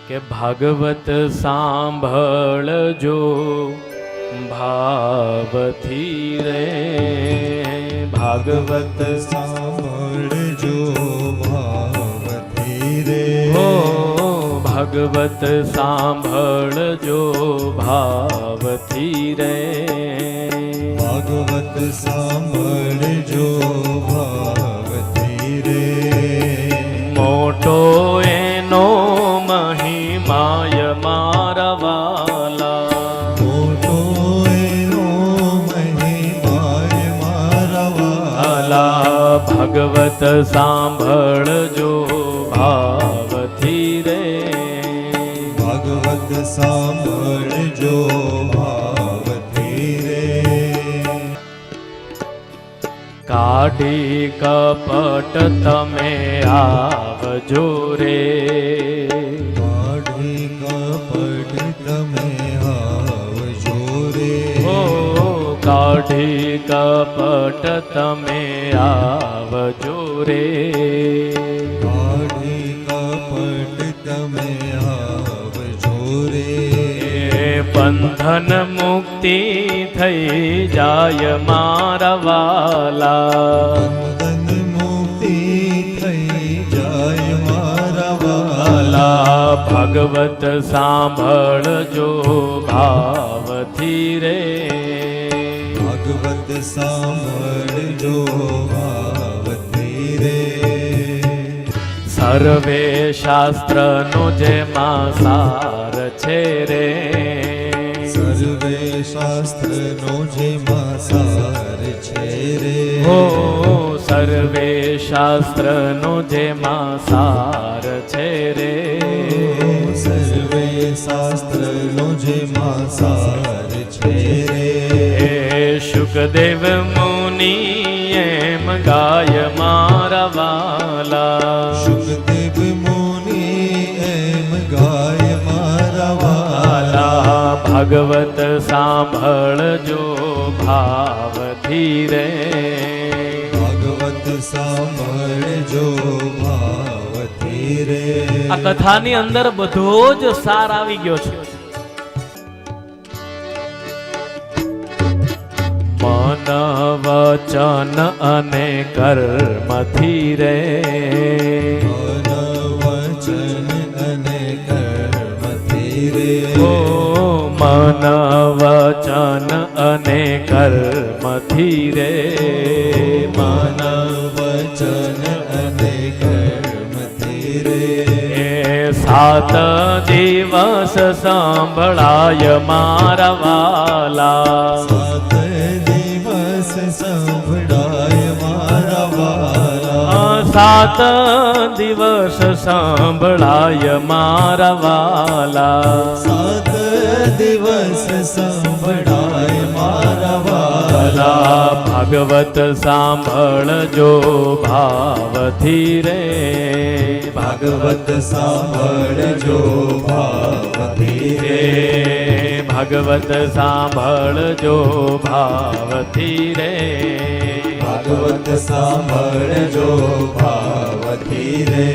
કે ભાગવત સાંભળજો ભાવથી રે, ભાગવત સાંભળજો ભાવથી રે, હો ભાગવત સાંભળજો ભાવથી રે, ભાગવત સાંભળજો ભાવથી રે, મોટો એનો મહિમાય મારા વાલા, મોટો એનો મહિમાય મારા વાલા, ભાગવત સાંભળજો ભાવથી રે, ભાગવત સાંભળજો ભાવથી રે, કાઢી કપટ તમે આવજો રે, કાઢી કપટ તમે આવજો રે, હો કાઢી કપટ તમે આવજો રે, કાઢી કપટ તમે આવજો રે, બંધન મુક્તિ થઈ જાય મારા વાલા, બંધન મુક્તિ થઈ જાય મારા વાલા, ભાગવત સાંભળજો ભાવથી રે, ભાગવત સાંભળજો ભાવથી રે, સર્વે શાસ્ત્રનો જેમાં સાર છે રે, સર્વે શાસ્ત્રનો જેમાં સાર છે રે, હો સર્વે શાસ્ત્રનો જેમાં સાર છે રે, સર્વે શાસ્ત્રનો જેમાં સાર છે રે, શુકદેવ મુનિ એમ ગાય મારા વાલા, શુકદેવ મુનિ એમ ગાય મારા વાલા, ભાગવત સાંભળજો ભાવથી રે, ભાગવત સાંભળજો ભાવથી રે, આ કથાની અંદર બધો જ સાર આવી ગયો છે. મન વચન અને કર્મથી રે, મન વચન અને કર્મથી રે, ઓ મન વચન અને કર્મથી રે, મન વચન અને કર્મથી રે, સાત દિવસ સંભળાય મારા વાલા, સાત દિવસ સંભળાય મારા વાલા, સાત દિવસ સંભળાય મારા વાલા, સાત દિવસ સંભળાય મારા વાલા, ભાગવત સાંભળજો ભાવથી રે, ભાગવત સાંભળજો ભાવથી રે, ભાગવત સાંભળજો ભાવથી રે, ભાગવત સાંભળજો ભાવથી રે.